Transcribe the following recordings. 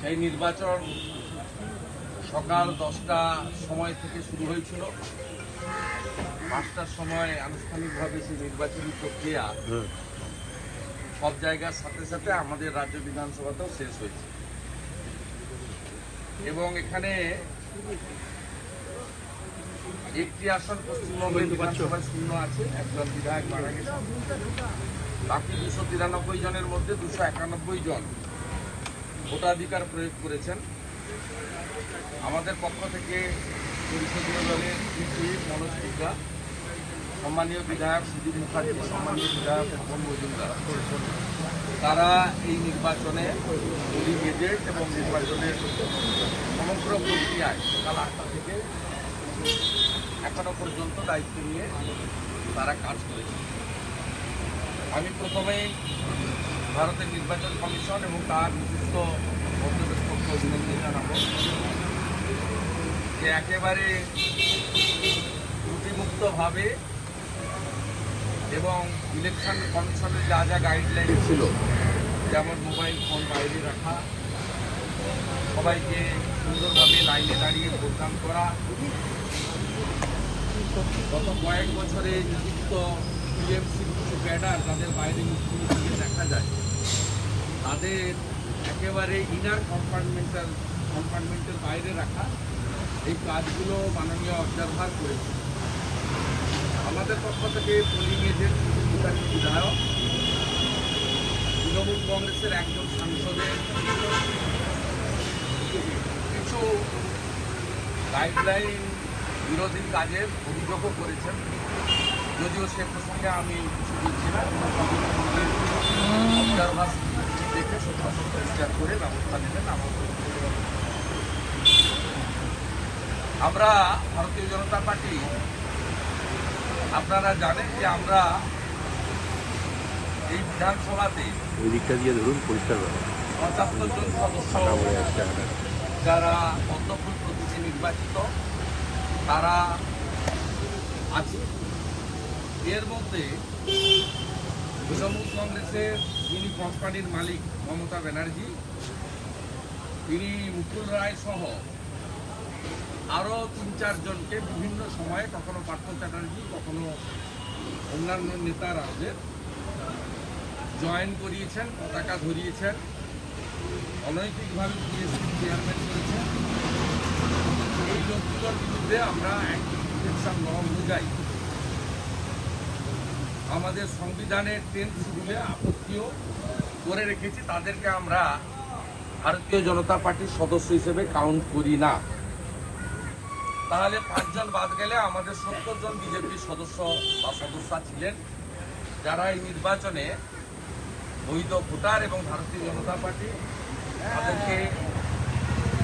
এই নির্বাচন সকাল 10টা সময় থেকে শুরু হয়েছিল। 5টার সময় আনুষ্ঠানিকভাবে সেই নির্বাচনী প্রক্রিয়া সব জায়গার সাথে সাথে আমাদের রাজ্য বিধানসভাতেও শেষ হয়েছে এবং এখানে একটি আসন পশ্চিমবঙ্গ বিধানসভায় শূন্য আছে, একজন বিধায়ক মারা গেছে। বাকি 293 জনের মধ্যে 291 জন ভোটাধিকার প্রয়োগ করেছেন। আমাদের পক্ষ থেকে পরিষদীয় দলের মনোজ টিকা, সম্মানীয় বিধায়ক সুদীপ মুখার্জি, সম্মানীয় বিধায়ক খোকন মজুমদার, তারা এই নির্বাচনে পোলিং এজেন্ট এবং নির্বাচনের সমগ্র প্রক্রিয়ায় সকাল 8টা থেকে এখনো পর্যন্ত দায়িত্ব নিয়ে তারা কাজ করেছে। আমি প্রথমেই ভারতের নির্বাচন কমিশন এবং তার বিশিষ্ট পর্যবেক্ষককে অভিনন্দন জানাবো যে একেবারে ত্রুটিমুক্তভাবে এবং ইলেকশন কমিশনের যা যা গাইডলাইন ছিল, যেমন মোবাইল ফোন বাইরে রাখা, সবাইকে সুন্দরভাবে লাইনে দাঁড়িয়ে ভোটদান করা, গত কয়েক বছরে নিযুক্ত টিএমসির কিছু ক্যাডার যাদের বাইরে মুখ্যমন্ত্রীকে দেখা যায়, তাদের একেবারে ইনার কম্পার্টমেন্টের বাইরে রাখা, এই কাজগুলো মাননীয় অবজারভার করেছে। আমাদের পক্ষ থেকে পোলিং এজেন্ট বিধায়ক, তৃণমূল কংগ্রেসের একজন সাংসদের কিছু গাইডলাইন বিরোধী কাজের অভিযোগও করেছেন, যদিও সে প্রসঙ্গে আমি কিছু বলছি না। অবজারভার দেখে সত্যাসত্য বিচার করে ব্যবস্থা নেবেন। আমরা ভারতীয় জনতা পার্টি, আপনারা জানেন যে আমরা এই বিধানসভাতে 75 জন সদস্য যারা পদ্মফুল প্রতীকে নির্বাচিত তারা আছে। এর মধ্যে তৃণমূল কংগ্রেসের যিনি কোম্পানির মালিক মমতা ব্যানার্জি, তিনি মুকুল রায় সহ আরও 3-4 জনকে বিভিন্ন সময়ে, কখনো পার্থ চ্যাটার্জি, কখনো অন্যান্য নেতারা ওদের জয়েন করিয়েছেন, পতাকা ধরিয়েছেন, অনৈতিকভাবে পিএসসি চেয়ারম্যান করেছেন। এই লোকগুলোর বিরুদ্ধে আমরা অ্যান্টি ডিফেকশন ল অনুযায়ী আমাদের সংবিধানের 10th শিডিউলে আপত্তিও করে রেখেছি। তাদেরকে আমরা ভারতীয় জনতা পার্টির সদস্য হিসেবে কাউন্ট করি না। তাহলে 5 জন বাদ গেলে আমাদের 70 জন বিজেপির সদস্য বা সদস্যা ছিলেন, যারা এই নির্বাচনে বৈধ ভোটার এবং ভারতীয় জনতা পার্টি তাদেরকে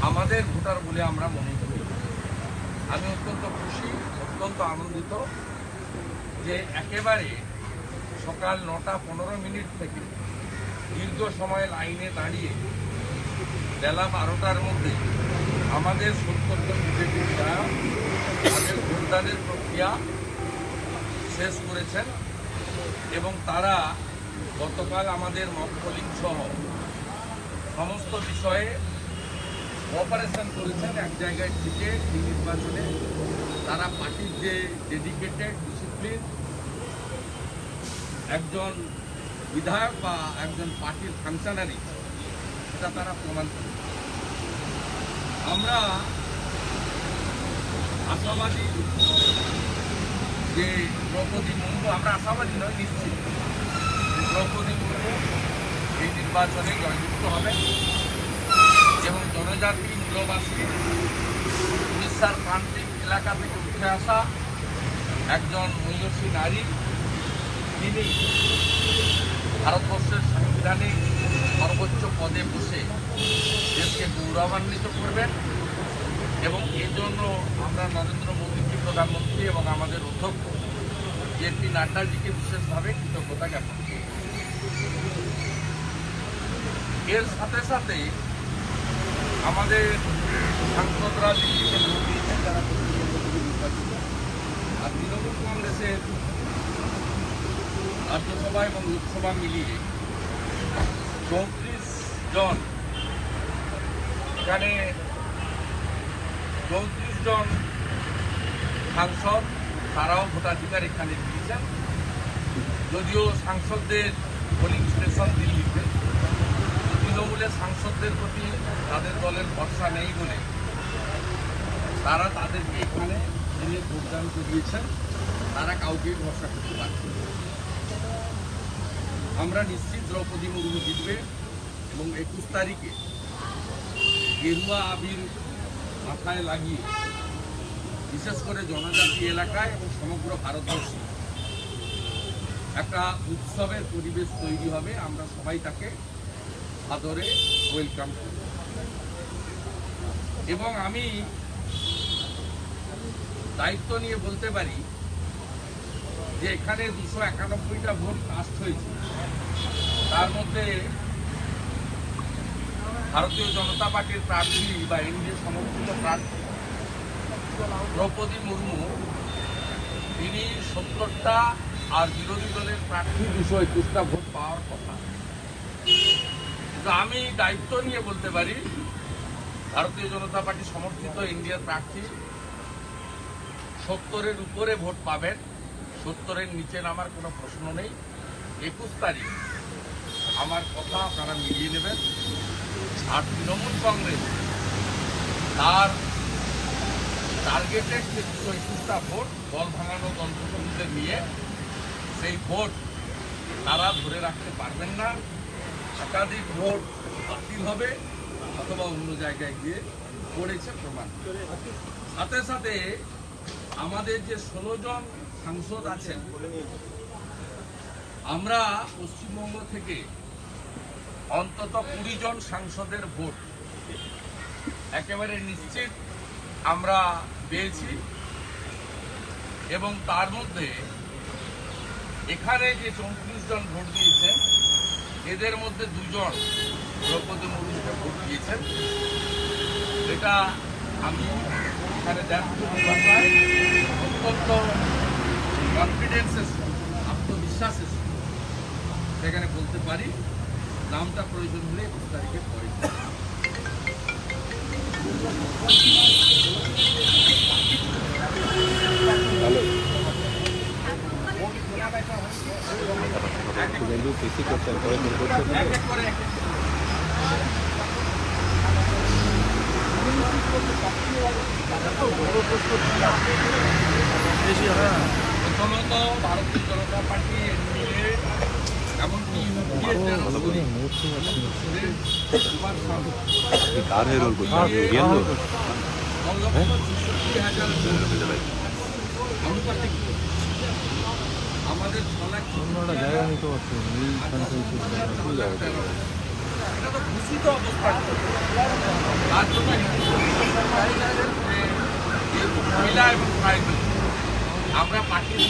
আমাদের ভোটার বলে আমরা মনে করি। আমি অত্যন্ত খুশি, অত্যন্ত আনন্দিত যে একেবারে সকাল 9:15 থেকে দীর্ঘ সময় লাইনে দাঁড়িয়ে বেলা 12টার মধ্যে আমাদের 70 জন বিজেপি বিধায়ক তাদের ভোটদানের প্রক্রিয়া শেষ করেছেন এবং তারা গতকাল আমাদের মক পোলিং সহ সমস্ত বিষয়ে অপারেশন করেছেন। এক জায়গায় থেকে এই নির্বাচনে তারা পার্টির যে ডেডিকেটেড ডিসিপ্লিন, একজন বিধায়ক বা একজন পার্টির ফাংশনারি, সেটা তারা প্রমাণ করে। আমরা আশাবাদী যে দ্রৌপদী মুর্মু, আমরা আশাবাদী নয়, নিশ্চিত দ্রৌপদী মুর্মু এই নির্বাচনে জয়যুক্ত হবে এবং জনজাতি মূলবাসী উড়িষ্যার প্রান্তিক এলাকা থেকে উঠে আসা একজন মহিষী নারী, তিনি ভারতবর্ষের সাংবিধানিক সর্বোচ্চ পদে বসে দেশকে গৌরবান্বিত করবেন এবং এই জন্য আমরা নরেন্দ্র মোদীজি প্রধানমন্ত্রী এবং আমাদের অধ্যক্ষ জেপি নাড্ডাজিকে বিশেষভাবে কৃতজ্ঞতা জ্ঞাপন করি। এর সাথে সাথে আমাদের সাংসদরা দিল্লিতে ভোট দিয়েছেন, যারা নির্বাচিত, আর তৃণমূল কংগ্রেসের রাজ্যসভা এবং লোকসভা মিলিয়ে 34 জন এখানে 34 জন সাংসদ তারাও ভোটাধিকার এখানে দিয়েছেন। যদিও সাংসদদের পোলিং স্টেশন দিল্লিতে, তৃণমূলের সাংসদদের প্রতি তাদের দলের ভরসা নেই বলে তারা তাদেরকে এখানে এনে ভোটদান করিয়েছেন। তারা কাউকেই ভরসা করতে পারছে না। আমরা নিশ্চিত দ্রৌপদী মুর্মু জিতবে এবং 21 তারিখে গেরুয়া আবির মাথায় লাগিয়ে বিশেষ করে জনজাতি এলাকায় এবং সমগ্র ভারতবর্ষে একটা উৎসবের পরিবেশ তৈরি হবে। আমরা সবাই তাকে আদরে ওয়েলকাম করব এবং আমি দায়িত্ব নিয়ে বলতে পারি যে এখানে 291টা ভোট কাস্ট হয়েছে। তার মধ্যে ভারতীয় জনতা পার্টির প্রার্থী বা এনডিএ সমর্থিত প্রার্থী দ্রৌপদী মুর্মু তিনি 70টা আর বিরোধী দলের প্রার্থী 221টা ভোট পাওয়ার কথা। কিন্তু আমি দায়িত্ব নিয়ে বলতে পারি ভারতীয় জনতা পার্টি সমর্থিত ইন্ডিয়ার প্রার্থী 70-এর উপরে ভোট পাবেন। 70-এর নিচে নামার কোনো প্রশ্ন নেই। 21 তারিখ আমার কথা আপনারা মিলিয়ে নেবেন। আর তৃণমূল কংগ্রেস তার টার্গেটেড 221টা ভোট দল ভাঙানো দলপ্রতিনিধিদের নিয়ে সেই ভোট তারা ধরে রাখতে পারবেন না। একাধিক ভোট বাতিল হবে অথবা অন্য জায়গায় গিয়ে পড়েছে প্রমাণ। সাথে সাথে আমাদের যে 16 জন সাংসদ আছেন, আমরা পশ্চিমবঙ্গ থেকে অন্তত 20 জন সাংসদের ভোট একেবারে নিশ্চিত আমরা পেয়েছি এবং তার মধ্যে এখানে যে 34 জন ভোট দিয়েছেন এদের মধ্যে 2 জন দ্রৌপদী মুর্মুকে ভোট দিয়েছেন। এটা আমি এখানে অত্যন্ত কনফিডেন্সের আত্মবিশ্বাসের সেখানে বলতে পারি। নামটা প্রয়োজন হলে 21 তারিখে পরে প্রথমত ভারতীয় জনতা পার্টি এনডিএ এমনকি আমাদের এটা তো ঘোষিত অবস্থা। তার জন্য মহিলা এবং প্রাইভেট আমরা পার্টির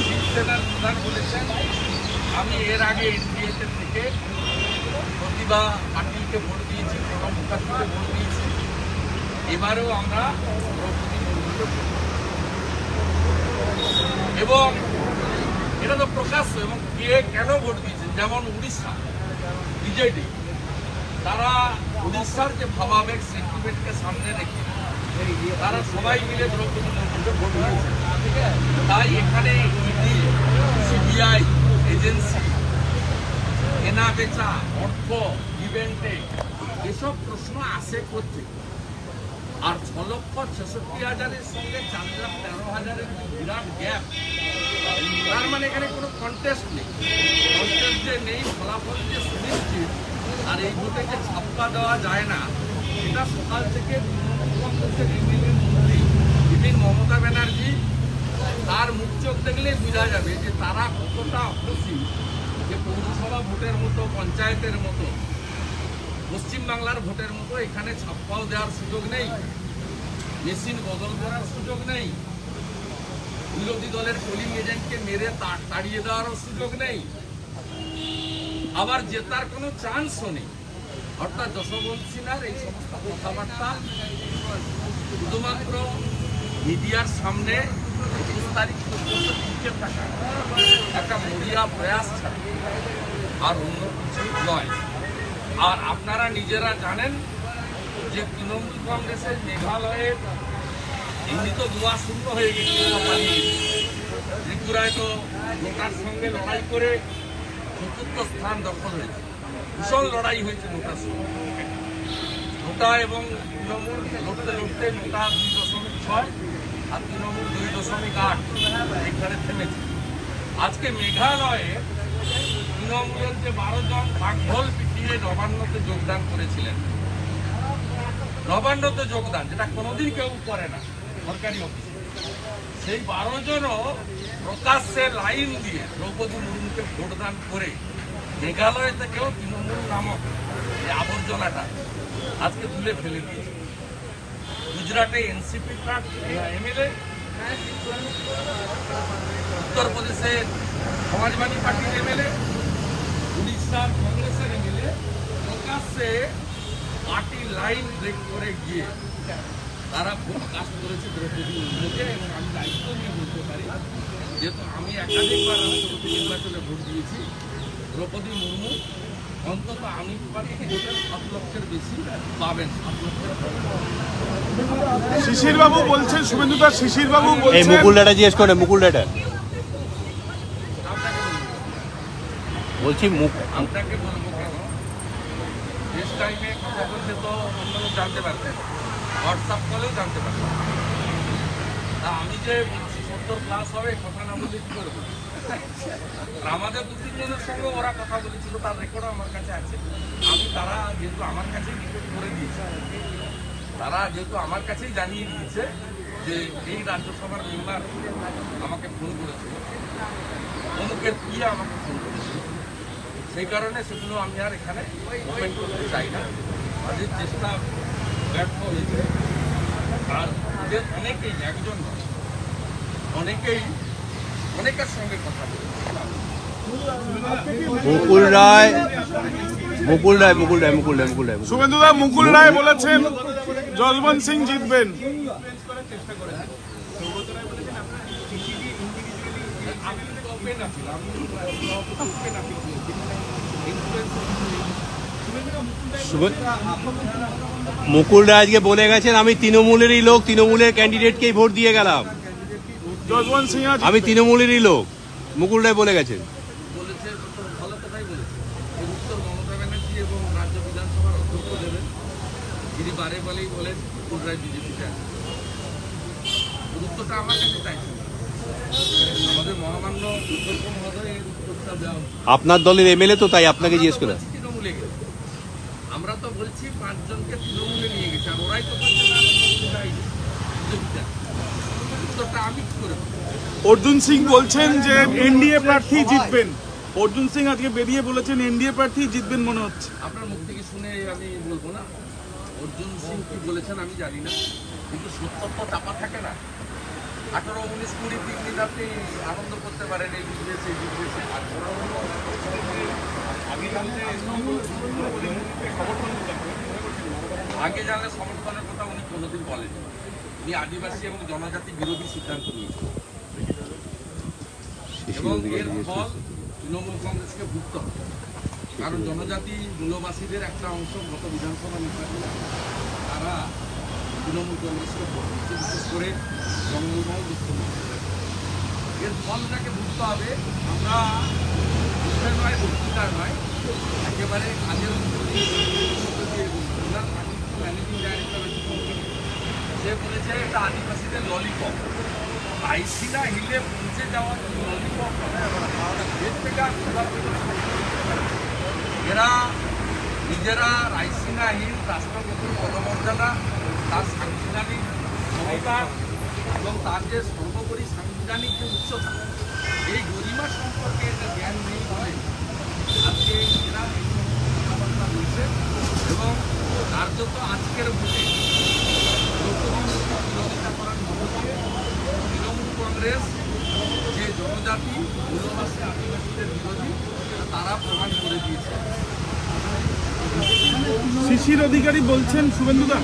শিবসেনার প্রধান বলেছেন আমি এর আগে এনডিএতে থেকে প্রতিভা পাটিলকে ভোট দিয়েছি, প্রণব মুখার্জিকে ভোট দিয়েছি, এবারেও আমরা দ্রৌপদী মুর্মুকে ভোট এবং এটা তো প্রকাশ্য এবং কে কেন ভোট দিয়েছেন। যেমন উড়িষ্যা বিজেডি তারা উড়িষ্যার যে ভাবাবেগ সেন্টিমেন্টকে সামনে রেখে তারা সবাই মিলে দ্রৌপদী মুর্মুকে ভোট দিয়েছে। তাই এখানে ইডি, সিবিআই এজেন্সি, কেনা বেচা, অর্থ, ইভেন্টে এসব প্রশ্ন আসে করতে। আর 6,66,000-এর সঙ্গে 4,13,000-এর বিরাট গ্যাপ, তার মানে এখানে কোনো কন্টেস্ট নেই। কন্টেস্ট যে নেই, ফলাফল যে সুনিশ্চিত আর এই ভোটে যে ছাপ্পা দেওয়া যায় না, এটা সকাল থেকে কংগ্রেসের এমএলএ মন্ত্রী বিভিন্ন মমতা ব্যানার্জি তার মুখ চোখ দেখলেই বোঝা যাবে যে তারা কতটা খুশি যে পৌরসভা ভোটের মতো, পঞ্চায়েতের মতো, পশ্চিমবাংলার ভোটের মতো এখানে ছাপ্পাও দেওয়ার সুযোগ নেই, মেশিন বদল করার সুযোগ নেই, বিরোধী দলের পোলিং এজেন্টকে মেরে তাড়িয়ে দেওয়ারও সুযোগ নেই, আবার জেতার কোনো চান্সও নেই। অর্থাৎ যশবন্ত সিনহার এই সমস্ত কথাবার্তা শুধুমাত্র মিডিয়ার সামনে 21 তারিখ পর্যন্ত টিকে থাকা একটা মরিয়া প্রয়াস ছাড়া আর অন্য কিছু নয়। আর আপনারা নিজেরা জানেন যে তৃণমূল কংগ্রেসের মেঘালয়ে এমনি তো দুয়া শূন্য হয়ে গেছে, ত্রিপুরায় তো নোটার সঙ্গে লড়াই করে চতুর্থ স্থান দখল হয়েছে। ভীষণ লড়াই হয়েছে নোটার সঙ্গে। নোটা এবং তৃণমূল লড়তে লড়তে নোটা 2.6 আর তৃণমূল 2.8 এখানে থেমেছে। আজকে মেঘালয়ে তৃণমূলের যে 12 জন বাঘঢোল পিটিয়ে নবান্নতে যোগদান করেছিলেন, নবান্নতে যোগদান যেটা কোনোদিন কেউ করে না সরকারি অফিসে, সেই 12 জনও প্রকাশ্যে লাইন দিয়ে দ্রৌপদী মুর্মুকে ভোটদান করে মেঘালয় থেকেও তৃণমূল নামক এই আবর্জনাটা আজকে তুলে ফেলে দিয়েছে। গুজরাটে এনসিপি এমএলএ, উত্তরপ্রদেশের সমাজবাদী পার্টির এমএলএ, উড়িষ্যার কংগ্রেসের এমএলএ প্রকাশ্যে পার্টি লাইন ব্রেক করে গিয়ে তারা ভোট কাস্ট করেছে দ্রৌপদী মুর্মুকে। এবং আমি দায়িত্ব নিয়ে বলতে পারি, যেহেতু আমি একাধিকবার রাষ্ট্রপতি নির্বাচনে ভোট দিয়েছি, দ্রৌপদী মুর্মু অন্তত আমি পারি ভোটের 7 লক্ষের বেশি পাবেন। 7 লক্ষের শিশির বাবু বলছেন, শুভেন্দুদা শিশির বাবু এই বলছেন, মুকুল ডাটা জিজ্ঞেস করে, মুকুল ডাটা বলছি আপনাকে বলবো কেন, শেষ টাইমে কথা বলতে তো অন্য লোক জানতে পারতেন, হোয়াটসঅ্যাপ কলেও জানতে পারতেন। তা আমি যে 70+ হবে কথা না বললে কি করবো? আর আমাদের 2-3 জনের সঙ্গে ওরা কথা বলেছিল, তার রেকর্ডও আমার কাছে আছে। তারা যেহেতু আমার কাছেই রিপোর্ট করে দিয়েছে, তারা যেহেতু আমার কাছেই জানিয়ে দিয়েছে যে এই রাজ্যসভার মেম্বার আমাকে ফোন করেছিল, অমুকের কি আমাকে ফোন করেছিল, সেই কারণে সেগুলো আমি আর এখানে ওপেন করতে চাই না। আমাদের চেষ্টা ব্যর্থ হয়েছে। আর ওদের অনেকেই, একজন নয়, অনেকেই অনেকের সঙ্গে কথা বলেছে। শুভেন্দুদা মুকুল রায় বলেছেন জসবন্ত সিং জিতবেন। মুকুল রায় আজকে বলে গেছেন, আমি তৃণমূলেরই লোক, তৃণমূলের ক্যান্ডিডেটকেই ভোট দিয়ে গেলাম, জসবন্ত সিং আমি তৃণমূলেরই লোক, মুকুল রায় বলে গেছেন। বলেছে, ভালো কথাই বলেছে। এর উত্তর মমতা ব্যানার্জি এবং রাজ্য বিধানসভার অধ্যক্ষ দেবেন, যিনি বারে বারেই বলেন মুকুল রায় বিজেপিতে আছে। উত্তরটা আমার কাছে চাইছেন, আমাদের মহামান্য অধ্যক্ষ মহোদয় এর উত্তরটা দেওয়া। আপনার দলের এমএলএ তো, তাই আপনাকে জিজ্ঞেস করলাম। তৃণমূলে গেছে, আমরা তো বলছি 5 জনকে তৃণমূলে নিয়ে গেছে, আর ওরাই তো বলছে না বিজেপিতে। উত্তরটা আমি কি করে? অর্জুন সিং বলছেন যে এনডিএ প্রার্থী জিতবেন। অর্জুন সিং আজকে বেরিয়ে বলেছেন এনডিএ প্রার্থী জিতবেন মনে হচ্ছে। আপনার মুখ থেকে শুনে আমি বলবো না অর্জুন সিং কি বলেছেন আমি জানি না, কিন্তু সত্য তো চাপা থাকে না। 18, 19, 20, 3 দিন আপনি আনন্দ করতে পারেন এই বিজনেসে, আগে জানলে সমর্থনের কথা উনি কোনোদিন বলেনি। উনি আদিবাসী এবং জনজাতি বিরোধী সিদ্ধান্ত নিয়েছেন এবং এর ফল তৃণমূল কংগ্রেসকে ভুগতে হবে। কারণ জনজাতি মূলবাসীদের একটা অংশ গত বিধানসভা নির্বাচনে তারা তৃণমূল কংগ্রেসকে ভোট দিচ্ছে, বিশেষ করে জঙ্গলমহল মুখ্যমন্ত্রী। এর ফলটাকে বুঝতে হবে। আমরা বুঝতে নয়, বক্তৃতার নয়, একেবারে কাজের ম্যানেজিং ডাইরেক্টর সে বলেছে এটা আদিবাসীদের ললিপপ। রাইসিনা হিলে পৌঁছে যাওয়ার ললিপপ এরা নিজেরা রাইসিনা হিল রাষ্ট্রপতির পদমর্যাদা, তার সাংবিধানিক ক্ষমতা এবং তার যে সর্বোপরি সাংবিধানিক যে উচ্চতা, এই গরিমা সম্পর্কে এটা জ্ঞান নেই বলে আজকে এরা কথাবার্তা বলছে। এবং কার্যত আজকের ভোটে বিরোধিতা করার মধ্যে তৃণমূল কংগ্রেস যে জনজাতি মূলবাসী আদিবাসীদের বিরোধী তারা প্রমাণ করে দিয়েছে। শিশির অধিকারী বলছেন, শুভেন্দুদা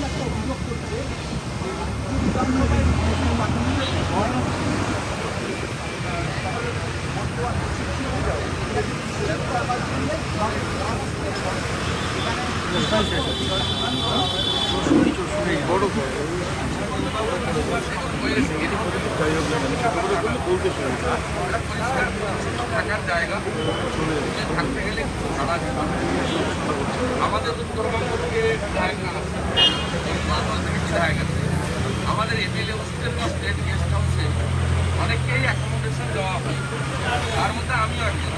থাকার জায়গা থাকতে গেলে কিছু ভাড়া দিতে হবে। আমাদের উত্তরবঙ্গ থেকে বিধায়ক আছে, বেঙ্গল থেকে বিধায়ক আছে, আমাদের এমএলএ হোস্টেল বা স্টেট গেস্ট হাউসে অনেককেই অ্যাকোমোডেশন দেওয়া হয়, তার মধ্যে আমিও একজন।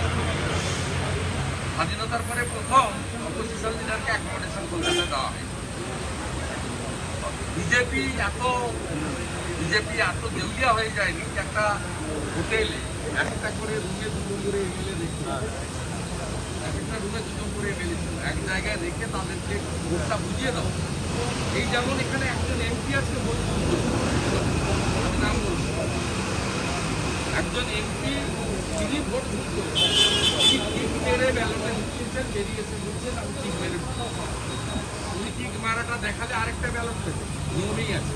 স্বাধীনতার পরে প্রথম অপোজিশন লিডারকে অ্যাকোমোডেশন কলকাতায় দেওয়া হয়। বিজেপি এত দেউলিয়া হয়ে যায়নি যে একটা হোটেলে একটা করে রুমে দুটো করে এমএলএ রেখে, একটা রুমে দুটো করে এমএলএ ছিল, এক জায়গায় রেখে তাদেরকে ভোটটা বুঝিয়ে দাও। এই যেমন এখানে একজন এমপি আছে, নাম বলবো, একজন এমপি তিনি ভোট দিত, তিনি টিক মেরে ব্যালটে ঢুকিয়েছেন, বেরিয়েছে বলছেন আমি টিক মেরে উনি টিক মারাটা দেখালে আরেকটা ব্যালট পেতে নিয়মেই আছে,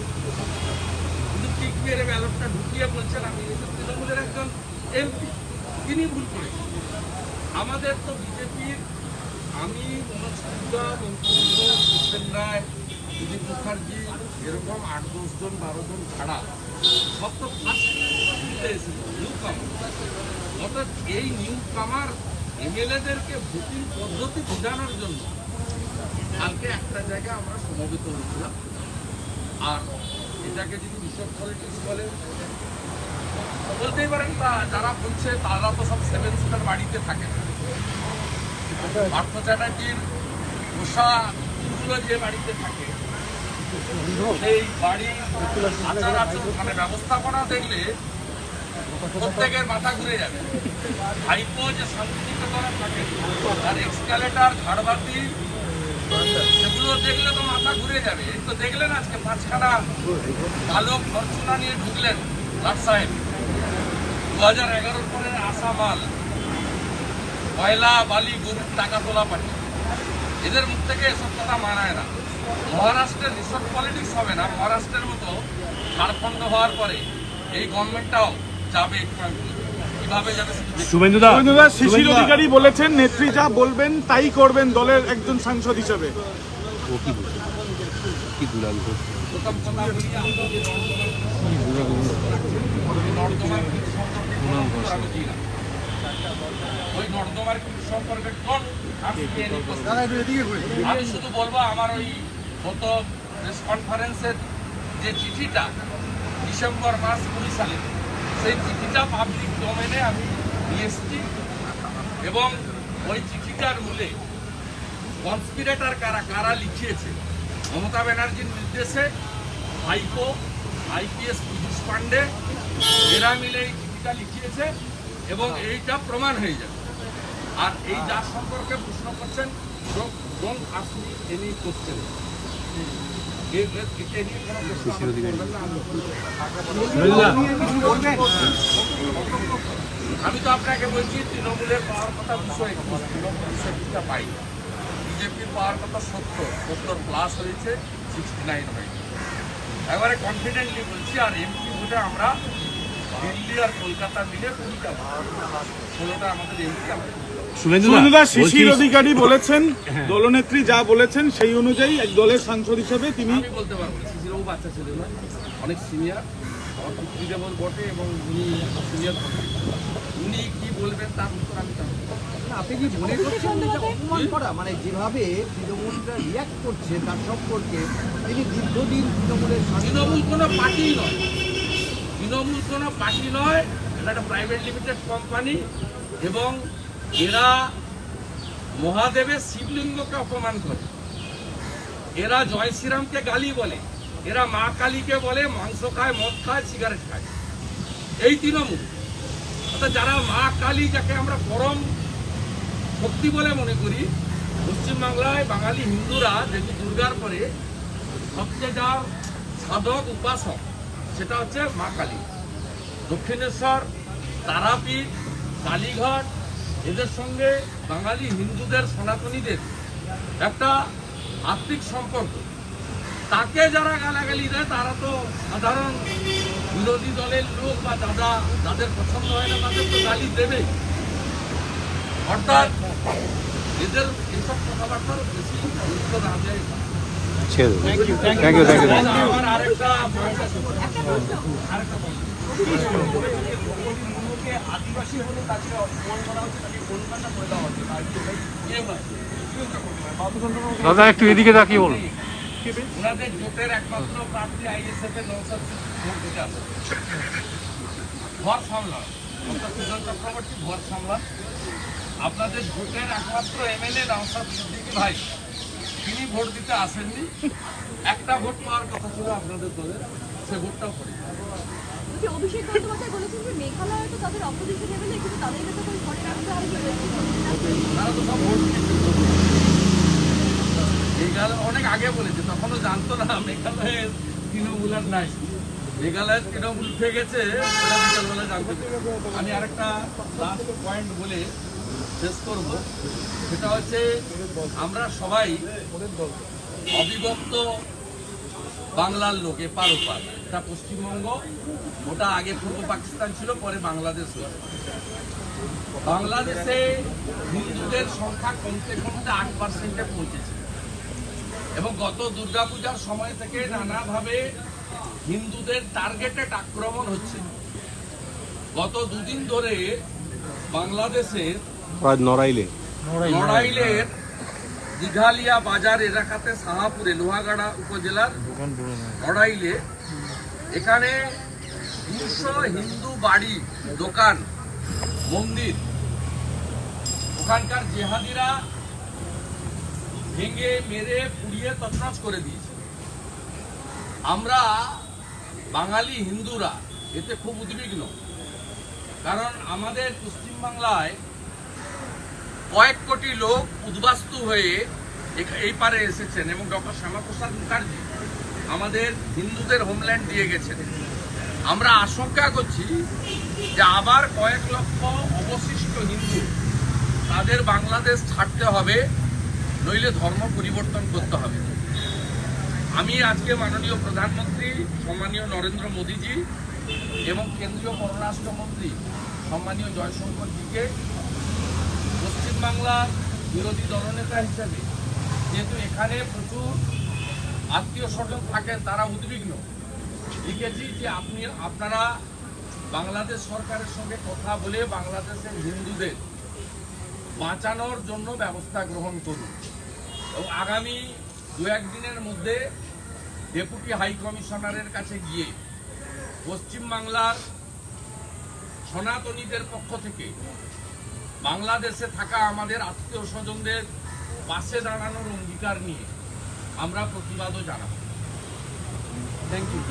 কিন্তু টিক মেরে ব্যালটটা ঢুকিয়ে বলছেন আমি তৃণমূলের একজন এমপি, তিনি ভুল করেছেন। আমাদের তো বিজেপির আমি মনোজ সিনহা, মন্ত্রী কৃষ্ণ রায়, দিলীপ মুখার্জি এরকম 8-10 জন 12 জন ছাড়া সব তো ফার্স্ট এসেছে নিউ কামার। অর্থাৎ এই নিউ কামার এমএলএদেরকে ভোটিং পদ্ধতি বোঝানোর জন্য কালকে একটা জায়গায় আমরা সমবেত হয়েছিলাম। আর এটাকে যদি রিসোর্স পলিটিক্স বলে বলতেই পারেন, তা যারা বলছে তারা তো সব 7 স্টার বাড়িতে থাকে না। পার্থ চ্যাটার্জির পোষাগুলো যে বাড়িতে থাকে সেই বাড়ির আচার আচরণ মানে ব্যবস্থাপনা দেখলে প্রত্যেকের মাথা ঘুরে যাবে। ভাইপো যে শান্তিনিকেতনে থাকে তার এক্সকালেটার ঝাড়বাতি সেগুলো দেখলে তো মাথা ঘুরে যাবে। এই তো দেখলেন আজকে 5খানা কালো ফরচুনা নিয়ে ঢুকলেন লাট সাহেব, 2011 পরে আসা মাল, কয়লা বালি গরুর টাকা তোলা পাঠিয়ে, এদের মুখ থেকে এসব কথা মানায় না। মহারাষ্ট্রের রিসোর্ট পলিটিক্স হবে না, মহারাষ্ট্রের মতো ঝাড়খণ্ড হওয়ার পরে এই গভর্নমেন্টটাও যাবে একটু কিভাবে যাবে। শুভেন্দুদা শিশির অধিকারী বলেছেন নেত্রী যা বলবেন তাই করবেন দলের একজন সাংসদ হিসেবে। ও কি বলছে, কি দুরান্ত প্রথম কথা বলি, আমি যে নর্দমার কিছু সম্পর্কে আমি দিই না, ওই নর্দমার কিছু সম্পর্কে আমি শুধু বলবো আমার ওই গত প্রেস কনফারেন্সের যে চিঠিটা ডিসেম্বর মাস 20 সালে, সেই চিঠিটা পাবলিক ডোমেনে আমি নিয়ে এসেছি এবং ওই চিঠিটার মূলে কনস্পিরেটর কারা লিখিয়েছে, মমতা ব্যানার্জির নির্দেশে ভাইপো, আইপিএস পীযূষ পান্ডে এরা মিলে এই চিঠিটা লিখিয়েছে এবং এইটা প্রমাণ হয়ে যাবে। আর এই যার সম্পর্কে প্রশ্ন করছেন, don't ask me any question, আমি তো আপনাকে বলছি তৃণমূলের পাওয়ার কথা 221টা পাই, বিজেপির পাওয়ার কথা 70+ হয়েছে, 69 হয়েছে। এবারে কনফিডেন্টলি বলছি, আর এমপি ভোটে আমরা দিল্লি আর কলকাতা মিলে 16টা আমাদের এমপি আমরা। শুভেন্দুদা শিশির অধিকারী বলেছেন দলনেত্রী যা বলেছেন সেই অনুযায়ী এক দলের সাংসদ হিসেবে তিনি। আমি বলতে পারবো শিশিরবাবু বাচ্চা ছেলে নয়, অনেক সিনিয়র, আমার পিতৃদেবর বটে এবং উনি সিনিয়র, উনি কি বলবেন তার উত্তর আমি জানি। আপনি কি মনে করছেন এটা অপমান করা, মানে যেভাবে তৃণমূলরা রিয়াক্ট করছে তার সম্পর্কে, তিনি দীর্ঘদিন তৃণমূলের তৃণমূল কোনো পার্টি নয়, তৃণমূল কোনো পার্টি নয়, এটা একটা প্রাইভেট লিমিটেড কোম্পানি এবং এরা মহাদেবের শিবলিঙ্গকে অপমান করে, এরা জয় শ্রীরামকে গালি বলে, এরা মা কালীকে বলে মাংস খায়, মদ খায়, সিগারেট খায়, এই তৃণমূল। অর্থাৎ যারা মা কালী, যাকে আমরা পরম শক্তি বলে মনে করি, পশ্চিমবাংলায় বাঙালি হিন্দুরা দেবী দুর্গার পরে সবচেয়ে যার সাধক উপাসক সেটা হচ্ছে মা কালী। দক্ষিণেশ্বর, তারাপীঠ, কালীঘাট, এদের সঙ্গে বাঙালি হিন্দুদের, সনাতনীদের একটা আত্মিক সম্পর্ক। তাকে যারা গালাগালি দেয় তারা তো সাধারণ বিরোধী দলের লোক বা যাদের পছন্দ হয় না তাদের তো গালি দেবে। অর্থাৎ এদের এইসব কথাবার্তার বেশি গুরুত্ব না দেয়। থ্যাংক ইউ থ্যাংক ইউ আমার আরেকটা আদিবাসী হলে তাকে অপমান করা হচ্ছে, তাকে কলকাতা করে দেওয়া হচ্ছে, দাদা একটু এদিকে তাকিয়ে বলুন। ওনাদের জোটের একমাত্র প্রার্থী আইএসএফ এর নৌসাদ ভোট দিতে আসে, ঘর সামলান, সুজন চক্রবর্তী ঘর সামলান। আপনাদের জোটের একমাত্র এমএলএ নৌসাদ সিদ্দিকী ভাই, তিনি ভোট দিতে আসেননি। একটা ভোট পাওয়ার কথা ছিল আপনাদের দলের, সে ভোটটাও করে। অভিষেক বন্দ্যোপাধ্যায় বলেছেন যে মেঘালয় তো তাদের অপোজিশন লেভেলে, কিন্তু তাদেরকে তো কোনো ঘরে রাখতে হবে। তারা তো সব ভোট দিয়েছে। মেঘালয় অনেক আগে বলেছে, তখনও জানতো না মেঘালয়ের তৃণমূল আর নাই। মেঘালয়ের তৃণমূল উঠে গেছে, সেটা বিকালবেলা জানতে পেরে। আমি আরেকটা লাস্ট পয়েন্ট বলে শেষ করব, সেটা হচ্ছে আমরা সবাই অবিভক্ত বাংলার লোক, এপার ওপার। এটা পশ্চিমবঙ্গ, ওটা আগে পূর্ব পাকিস্তান ছিল, পরে বাংলাদেশ হয়েছে। বাংলাদেশে হিন্দুদের সংখ্যা কমতে কমতে 8% পৌঁছেছে, এবং গত দুর্গাপূজার সময় থেকে নানাভাবে হিন্দুদের টার্গেটেড আক্রমণ হচ্ছে। গত দুদিন ধরে বাংলাদেশের নড়াইলের দিঘালিয়া বাজার এলাকাতে, সাহাপুরে, লোহাগাড়া উপজেলার নড়াইলে, এখানে 200 হিন্দু বাড়ি, দোকান, মন্দির, ওখানকার জেহাদিরা ভেঙে মেরে পুড়িয়ে তছনছ করে দিয়েছে। আমরা বাঙালি হিন্দুরা এতে খুব উদ্বিগ্ন, কারণ আমাদের পশ্চিমবাংলায় কয়েক কোটি লোক উদ্বাস্তু হয়ে এই পারে এসেছেন, এবং ডক্টর শ্যামাপ্রসাদ মুখার্জি আমাদের হিন্দুদের হোমল্যান্ড দিয়ে গেছেন। আমরা আশঙ্কা করছি যে আবার কয়েক লক্ষ অবশিষ্ট হিন্দু, তাদের বাংলাদেশ ছাড়তে হবে, নইলে ধর্ম পরিবর্তন করতে হবে। আমি আজকে মাননীয় প্রধানমন্ত্রী সম্মানীয় নরেন্দ্র মোদীজি এবং কেন্দ্রীয় পররাষ্ট্রমন্ত্রী সম্মানীয় জয়শঙ্করজিকে, পশ্চিমবাংলার বিরোধী দলনেতা হিসেবে, যেহেতু এখানে প্রচুর আত্মীয় স্বজন থাকেন, তারা উদ্বিগ্ন, লিখেছি যে আপনারা বাংলাদেশ সরকারের সঙ্গে কথা বলে বাংলাদেশের হিন্দুদের বাঁচানোর জন্য ব্যবস্থা গ্রহণ করুন, এবং আগামী 2-1 দিনের মধ্যে ডেপুটি হাই কমিশনারের কাছে গিয়ে পশ্চিমবাংলার সনাতনীদের পক্ষ থেকে বাংলাদেশে থাকা আমাদের আত্মীয় স্বজনদের পাশে দাঁড়ানোর অঙ্গীকার নিয়ে আমরা প্রতিবাদও জানাবো। Thank you.